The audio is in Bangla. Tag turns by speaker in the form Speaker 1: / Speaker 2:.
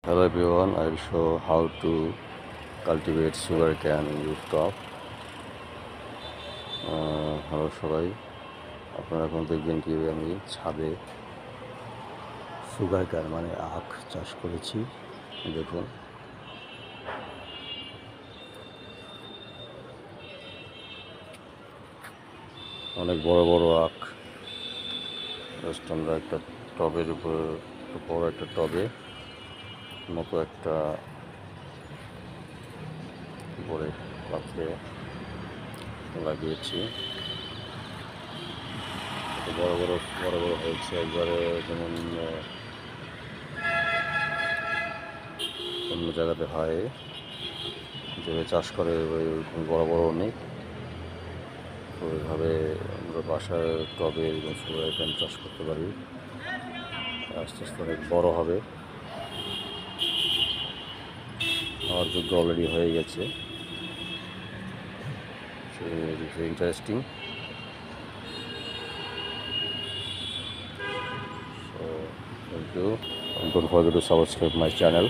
Speaker 1: Hello everyone, I will show how to cultivate sugarcane in rooftop. Hello সবাই, আপনারা এখন দেখবেন কীভাবে আমি ছাদে সুগারকেন মানে আখ চাষ করেছি। দেখুন, অনেক বড় বড় আখ। জাস্ট আমরা একটা টবের উপরে, বড় একটা টবে মতো একটা বড় পাত্রে লাগিয়েছি। বড় বড় হয়েছে একবারে, যেমন অন্য জায়গাতে হয় যেভাবে চাষ করে ওইরকম বড় বড় অনেক। তো এইভাবে আমরা বাসায় টবে এরকম সুগারকেন চাষ করতে পারি। আস্তে আস্তে অনেক বড় হবে। আমার যোগ্য অলরেডি হয়ে গেছে। Interesting. So thank you, and don't forget to subscribe my channel.